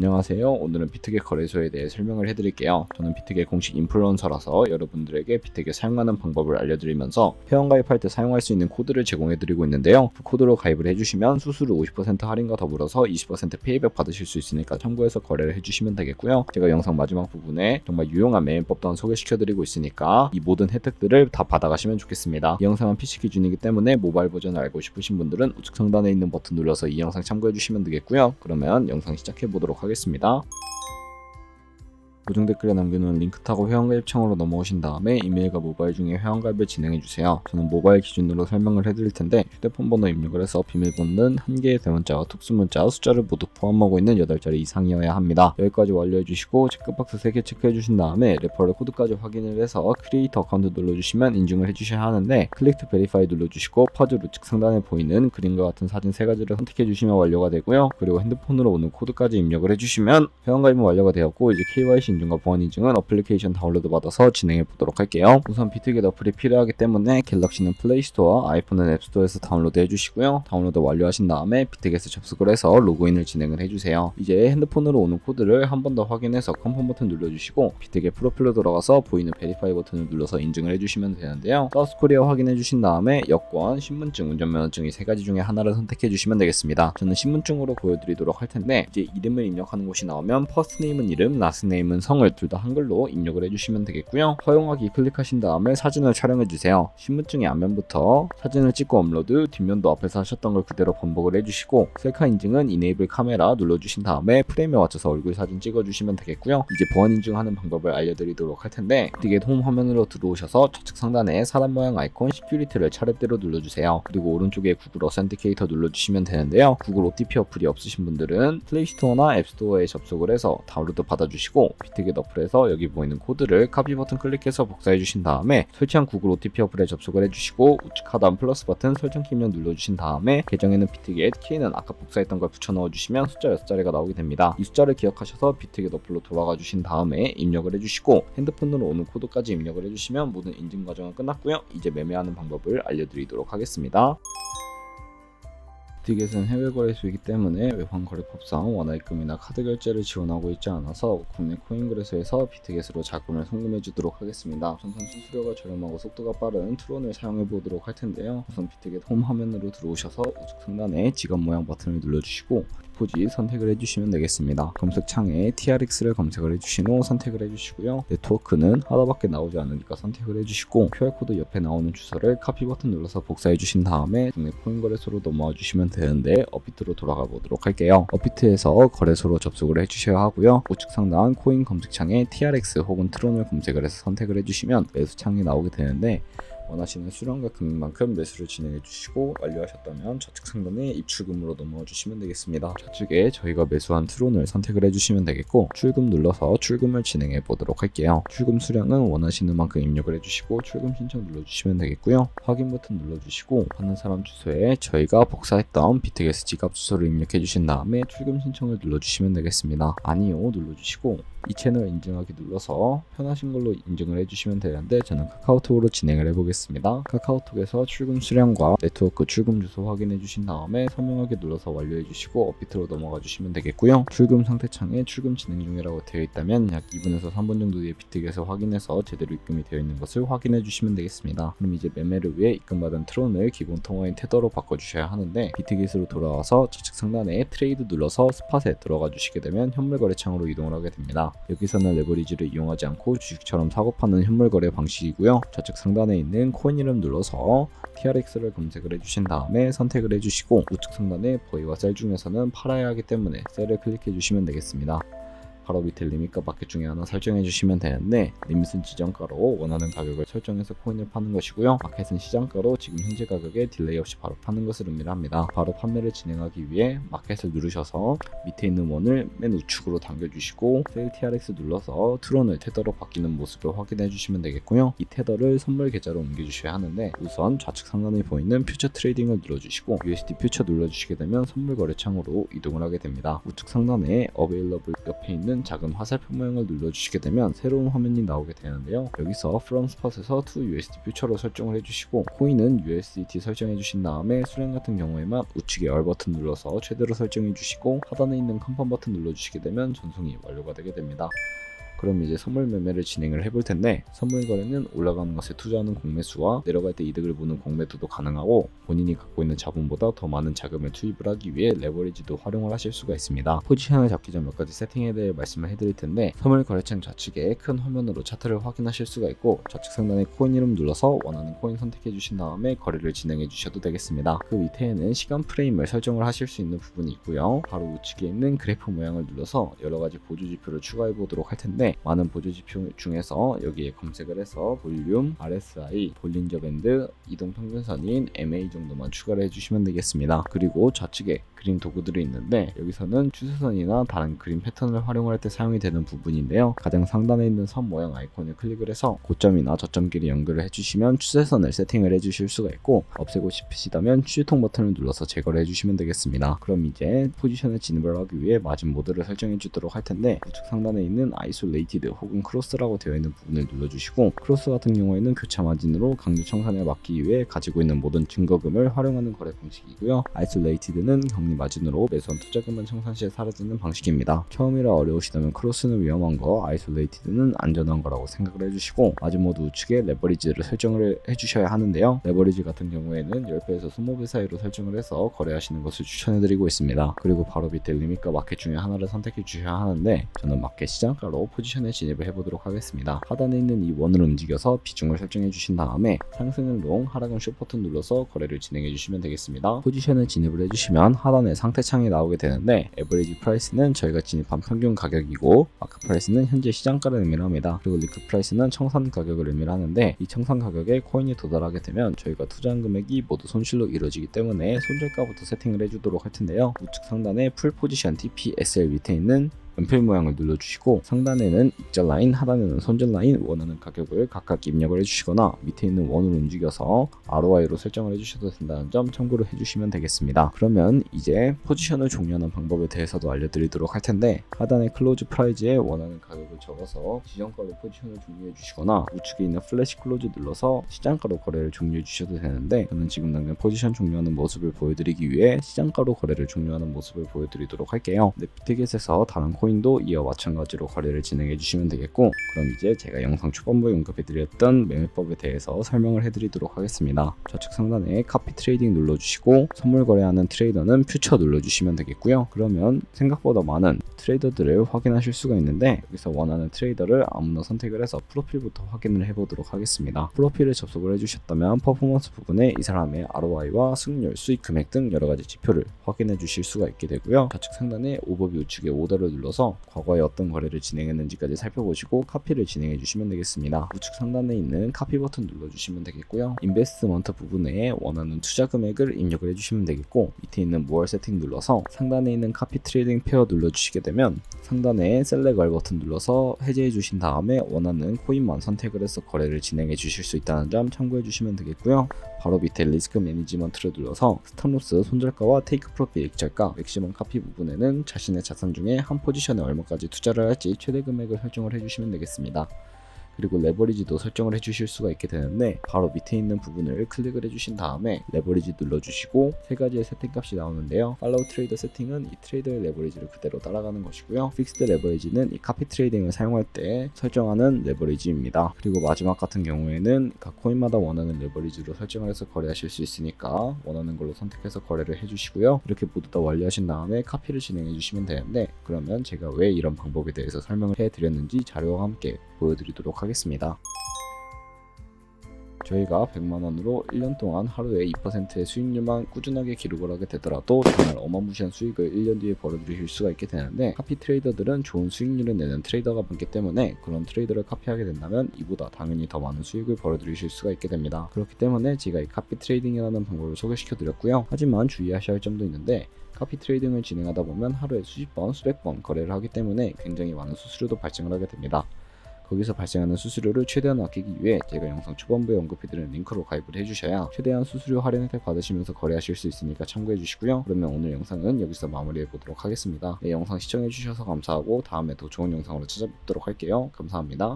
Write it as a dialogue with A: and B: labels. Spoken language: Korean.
A: 안녕하세요. 오늘은 비트겟 거래소에 대해 설명을 해드릴게요. 저는 비트겟 공식 인플루언서라서 여러분들에게 비트겟 사용하는 방법을 알려드리면서 회원가입할 때 사용할 수 있는 코드를 제공해드리고 있는데요. 그 코드로 가입을 해주시면 수수료 50% 할인과 더불어서 20% 페이백 받으실 수 있으니까 참고해서 거래를 해주시면 되겠고요. 제가 영상 마지막 부분에 정말 유용한 메인법 또한 소개시켜드리고 있으니까 이 모든 혜택들을 다 받아가시면 좋겠습니다. 이 영상은 PC 기준이기 때문에 모바일 버전을 알고 싶으신 분들은 우측 상단에 있는 버튼 눌러서 이 영상 참고해주시면 되겠고요. 그러면 영상 시작해보도록 하겠습니다. 고정 댓글에 남겨놓은 링크 타고 회원가입창으로 넘어오신 다음에 이메일과 모바일 중에 회원가입을 진행해주세요. 저는 모바일 기준으로 설명을 해드릴 텐데 휴대폰 번호 입력을 해서 비밀번호는 1개의 대문자와 특수문자, 숫자를 모두 포함하고 있는 8자리 이상이어야 합니다. 여기까지 완료해주시고 체크박스 3개 체크해주신 다음에 레퍼럴 코드까지 확인을 해서 크리에이터 어카운트 눌러주시면 인증을 해주셔야 하는데 클릭 투 베리파이 눌러주시고 퍼즐 우측 상단에 보이는 그림과 같은 사진 3가지를 선택해주시면 완료가 되고요. 그리고 핸드폰으로 오는 코드까지 입력을 해주시면 회원가입은 완료가 되었고 이제 KYC 인증과 보안 인증은 어플리케이션 다운로드 받아서 진행해 보도록 할게요. 우선 비트겟 어플이 필요하기 때문에 갤럭시는 플레이스토어, 아이폰은 앱스토어에서 다운로드 해주시고요. 다운로드 완료하신 다음에 비트겟에 접속을 해서 로그인을 진행을 해주세요. 이제 핸드폰으로 오는 코드를 한 번 더 확인해서 컨펌 버튼 눌러주시고 비트겟 프로필로 들어가서 보이는 베리파이 버튼을 눌러서 인증을 해주시면 되는데요. 사우스코리아 확인해 주신 다음에 여권, 신분증, 운전면허증 이 3가지 중에 하나를 선택해 주시면 되겠습니다. 저는 신분증으로 보여드리도록 할 텐데 이제 이름을 입력하는 곳이 나오면 퍼스트네임은 이름, 라스트네임은 성을 둘 다 한글로 입력을 해주시면 되겠고요. 허용하기 클릭하신 다음에 사진을 촬영해주세요. 신분증의 앞면부터 사진을 찍고 업로드, 뒷면도 앞에서 하셨던 걸 그대로 반복을 해주시고 셀카 인증은 이네이블 카메라 눌러주신 다음에 프레임에 맞춰서 얼굴 사진 찍어주시면 되겠고요. 이제 보안 인증하는 방법을 알려드리도록 할 텐데 비트겟 홈 화면으로 들어오셔서 좌측 상단에 사람 모양 아이콘 시큐리티를 차례대로 눌러주세요. 그리고 오른쪽에 구글 어센티케이터 눌러주시면 되는데요. 구글 OTP 어플이 없으신 분들은 플레이스토어나 앱스토어에 접속을 해서 다운로드 받아주시고 비트겟 어플에서 여기 보이는 코드를 카피 버튼 클릭해서 복사해 주신 다음에 설치한 구글 OTP 어플에 접속을 해주시고 우측 하단 플러스 버튼 설정 키면 눌러주신 다음에 계정에는 비트겟, 키는 아까 복사했던 걸 붙여 넣어주시면 숫자 6자리가 나오게 됩니다. 이 숫자를 기억하셔서 비트겟 어플로 돌아가 주신 다음에 입력을 해주시고 핸드폰으로 오는 코드까지 입력을 해주시면 모든 인증 과정은 끝났고요. 이제 매매하는 방법을 알려드리도록 하겠습니다. 비트겟은 해외 거래소이기 때문에 외환 거래법상 원화입금이나 카드 결제를 지원하고 있지 않아서 국내 코인 거래소에서 비트겟으로 자금을 송금해 주도록 하겠습니다. 우선 수수료가 저렴하고 속도가 빠른 트론을 사용해 보도록 할 텐데요. 우선 비트겟 홈 화면으로 들어오셔서 우측 상단에 지갑 모양 버튼을 눌러주시고 디포짓 선택을 해주시면 되겠습니다. 검색창에 TRX를 검색을 해주신 후 선택을 해주시고요. 네트워크는 하나밖에 나오지 않으니까 선택을 해주시고 QR코드 옆에 나오는 주소를 카피 버튼 눌러서 복사해 주신 다음에 국내 코인 거래소로 넘어와 주시면 되는데 업비트로 돌아가 보도록 할게요. 업비트에서 거래소로 접속을 해주셔야 하고요. 우측 상단 코인 검색창에 TRX 혹은 트론을 검색을 해서 선택을 해주시면 매수창이 나오게 되는데 원하시는 수량과 금액만큼 매수를 진행해 주시고 완료하셨다면 좌측 상단에 입출금으로 넘어와 주시면 되겠습니다. 좌측에 저희가 매수한 트론을 선택을 해주시면 되겠고 출금 눌러서 출금을 진행해 보도록 할게요. 출금 수량은 원하시는 만큼 입력을 해주시고 출금 신청 눌러주시면 되겠고요. 확인 버튼 눌러주시고 받는 사람 주소에 저희가 복사했던 비트겟 지갑 주소를 입력해 주신 다음에 출금 신청을 눌러주시면 되겠습니다. 아니요 눌러주시고 이 채널 인증하기 눌러서 편하신 걸로 인증을 해주시면 되는데 저는 카카오톡으로 진행을 해보겠습니다. 카카오톡에서 출금 수량과 네트워크 출금 주소 확인해 주신 다음에 설명하기 눌러서 완료해 주시고 업비트로 넘어가 주시면 되겠고요. 출금 상태 창에 출금 진행 중이라고 되어 있다면 약 2분에서 3분 정도 뒤에 비트겟을 확인해서 제대로 입금이 되어 있는 것을 확인해 주시면 되겠습니다. 그럼 이제 매매를 위해 입금받은 트론을 기본 통화인 테더로 바꿔주셔야 하는데 비트겟으로 돌아와서 좌측 상단에 트레이드 눌러서 스팟에 들어가 주시게 되면 현물 거래 창으로 이동을 하게 됩니다. 여기서는 레버리지를 이용하지 않고 주식처럼 사고 파는 현물 거래 방식이고요. 좌측 상단에 있는 코인 이름 눌러서 TRX를 검색을 해주신 다음에 선택을 해주시고 우측 상단에 버이와 셀 중에서는 팔아야 하기 때문에 셀을 클릭해 주시면 되겠습니다. 바로 밑에 리밋과 마켓 중에 하나 설정해 주시면 되는데 리밋은 지정가로 원하는 가격을 설정해서 코인을 파는 것이고요. 마켓은 시장가로 지금 현재 가격에 딜레이 없이 바로 파는 것을 의미합니다. 바로 판매를 진행하기 위해 마켓을 누르셔서 밑에 있는 원을 맨 우측으로 당겨주시고 세일 TRX 눌러서 트론을 테더로 바뀌는 모습을 확인해 주시면 되겠고요. 이 테더를 선물 계좌로 옮겨주셔야 하는데 우선 좌측 상단에 보이는 퓨처 트레이딩을 눌러주시고 USD 퓨처 눌러주시게 되면 선물 거래창으로 이동을 하게 됩니다. 우측 상단에 어베일러블 옆에 있는 있는 작은 화살표 모양을 눌러주시게 되면 새로운 화면이 나오게 되는데요. 여기서 From Spot에서 To USD Future로 설정을 해주시고 코인은 USDT 설정해주신 다음에 수량 같은 경우에만 우측에 R 버튼 눌러서 최대로 설정해주시고 하단에 있는 컨펌 버튼 눌러주시게 되면 전송이 완료가 되게 됩니다. 그럼 이제 선물 매매를 진행을 해볼 텐데, 선물 거래는 올라가는 것에 투자하는 공매수와 내려갈 때 이득을 보는 공매도도 가능하고, 본인이 갖고 있는 자본보다 더 많은 자금을 투입을 하기 위해 레버리지도 활용을 하실 수가 있습니다. 포지션을 잡기 전 몇 가지 세팅에 대해 말씀을 해드릴 텐데, 선물 거래창 좌측에 큰 화면으로 차트를 확인하실 수가 있고, 좌측 상단에 코인 이름 눌러서 원하는 코인 선택해 주신 다음에 거래를 진행해 주셔도 되겠습니다. 그 밑에는 시간 프레임을 설정을 하실 수 있는 부분이 있고요. 바로 우측에 있는 그래프 모양을 눌러서 여러 가지 보조 지표를 추가해 보도록 할 텐데, 많은 보조 지표 중에서 여기에 검색을 해서 볼륨, RSI, 볼린저 밴드, 이동 평균선인 MA 정도만 추가를 해주시면 되겠습니다. 그리고 좌측에 그림 도구들이 있는데, 여기서는 추세선이나 다른 그림 패턴을 활용할 때 사용이 되는 부분인데요. 가장 상단에 있는 선 모양 아이콘을 클릭을 해서 고점이나 저점끼리 연결을 해주시면 추세선을 세팅을 해주실 수가 있고, 없애고 싶으시다면 휴지통 버튼을 눌러서 제거를 해주시면 되겠습니다. 그럼 이제 포지션에 진입을 하기 위해 마진 모드를 설정해 주도록 할 텐데, 우측 상단에 있는 아이솔레이티드 혹은 크로스라고 되어 있는 부분을 눌러주시고, 크로스 같은 경우에는 교차 마진으로 강제 청산을 막기 위해 가지고 있는 모든 증거금을 활용하는 거래 방식이고요. 아이솔레이티드는 격리 마진으로 매수한 투자금은 청산 시에 사라지는 방식입니다. 처음이라 어려우시다면 크로스는 위험한 거, 아이솔레이티드는 안전한 거라고 생각을 해주시고, 마진 모드 우측에 레버리지를 설정을 해주셔야 하는데요. 레버리지 같은 경우에는 10배에서 20배 사이로 설정을 해서 거래하시는 것을 추천해드리고 있습니다. 그리고 바로 밑에 리밋과 마켓 중에 하나를 선택해 주셔야 하는데, 저는 마켓 시장가로 포지션에 진입을 해보도록 하겠습니다. 하단에 있는 이 원을 움직여서 비중을 설정해 주신 다음에 상승은 롱, 하락은 숏 버튼 눌러서 거래를 진행해 주시면 되겠습니다. 포지션에 진입을 해주시면 하단에 상태창이 나오게 되는데, 에버리지 프라이스는 저희가 진입한 평균 가격이고, 마크 프라이스는 현재 시장가를 의미를 합니다. 그리고 리크 프라이스는 청산 가격을 의미를 하는데, 이 청산 가격에 코인이 도달하게 되면 저희가 투자한 금액이 모두 손실로 이루어지기 때문에 손절가부터 세팅을 해주도록 할 텐데요. 우측 상단에 풀 포지션 TPSL 밑에 있는 연필 모양을 눌러주시고, 상단에는 익절 라인, 하단에는 손절 라인, 원하는 가격을 각각 입력을 해주시거나 밑에 있는 원을 움직여서 ROI로 설정을 해주셔도 된다는 점 참고를 해주시면 되겠습니다. 그러면 이제 포지션을 종료하는 방법에 대해서도 알려드리도록 할 텐데, 하단에 클로즈 프라이즈에 원하는 가격을 적어서 지정가로 포지션을 종료해 주시거나, 우측에 있는 플래시 클로즈 눌러서 시장가로 거래를 종료해 주셔도 되는데, 저는 지금 당장 포지션 종료하는 모습을 보여드리기 위해 시장가로 거래를 종료하는 모습을 보여드리도록 할게요. 비트겟에서 다른 코인도 이와 마찬가지로 거래를 진행해 주시면 되겠고, 그럼 이제 제가 영상 초반부에 언급해 드렸던 매매법에 대해서 설명을 해 드리도록 하겠습니다. 좌측 상단에 카피 트레이딩 눌러주시고, 선물 거래하는 트레이더는 퓨처 눌러주시면 되겠고요. 그러면 생각보다 많은 트레이더들을 확인하실 수가 있는데, 여기서 원하는 트레이더를 아무나 선택을 해서 프로필부터 확인을 해보도록 하겠습니다. 프로필을 접속을 해주셨다면 퍼포먼스 부분에 이 사람의 ROI와 승률, 수익 금액 등 여러가지 지표를 확인해 주실 수가 있게 되고요. 좌측 상단에 오버뷰 우측에 오더를 눌러서 과거에 어떤 거래를 진행했는지까지 살펴보시고 카피를 진행해 주시면 되겠습니다. 우측 상단에 있는 카피 버튼 눌러주시면 되겠고요. 인베스트먼트 부분에 원하는 투자 금액을 입력을 해주시면 되겠고, 밑에 있는 모어 세팅 눌러서 상단에 있는 카피 트레이딩 페어 눌러주시게 되면 상단에 셀렉 알 버튼 눌러서 해제해 주신 다음에 원하는 코인만 선택을 해서 거래를 진행해 주실 수 있다는 점 참고해 주시면 되겠고요. 바로 밑에 리스크 매니지먼트를 눌러서 스탑로스, 손절가와 테이크 프로필 익절가, 맥시멈 카피 부분에는 자신의 자산 중에 한 포지션에 얼마까지 투자를 할지 최대 금액을 설정을 해주시면 되겠습니다. 그리고 레버리지도 설정을 해주실 수가 있게 되는데, 바로 밑에 있는 부분을 클릭을 해주신 다음에 레버리지 눌러주시고 세 가지의 세팅 값이 나오는데요. 팔로우 트레이더 세팅은 이 트레이더의 레버리지를 그대로 따라가는 것이고요. 픽스드 레버리지는 이 카피 트레이딩을 사용할 때 설정하는 레버리지입니다. 그리고 마지막 같은 경우에는 각 코인마다 원하는 레버리지로 설정을 해서 거래하실 수 있으니까 원하는 걸로 선택해서 거래를 해주시고요. 이렇게 모두 다 완료하신 다음에 카피를 진행해 주시면 되는데, 그러면 제가 왜 이런 방법에 대해서 설명을 해드렸는지 자료와 함께 보여드리도록 하겠습니다. 저희가 100만원으로 1년 동안 하루에 2%의 수익률만 꾸준하게 기록을 하게 되더라도 정말 어마무시한 수익을 1년 뒤에 벌어들이실 수가 있게 되는데, 카피 트레이더들은 좋은 수익률을 내는 트레이더가 많기 때문에 그런 트레이더를 카피하게 된다면 이보다 당연히 더 많은 수익을 벌어들이실 수가 있게 됩니다. 그렇기 때문에 제가 이 카피 트레이딩이라는 방법을 소개시켜 드렸고요. 하지만 주의하셔야 할 점도 있는데, 카피 트레이딩을 진행하다 보면 하루에 수십 번, 수백 번 거래를 하기 때문에 굉장히 많은 수수료도 발생을 하게 됩니다. 거기서 발생하는 수수료를 최대한 아끼기 위해 제가 영상 초반부에 언급해드린 링크로 가입을 해주셔야 최대한 수수료 할인 혜택 받으시면서 거래하실 수 있으니까 참고해주시고요. 그러면 오늘 영상은 여기서 마무리해보도록 하겠습니다. 네, 영상 시청해주셔서 감사하고 다음에 더 좋은 영상으로 찾아뵙도록 할게요. 감사합니다.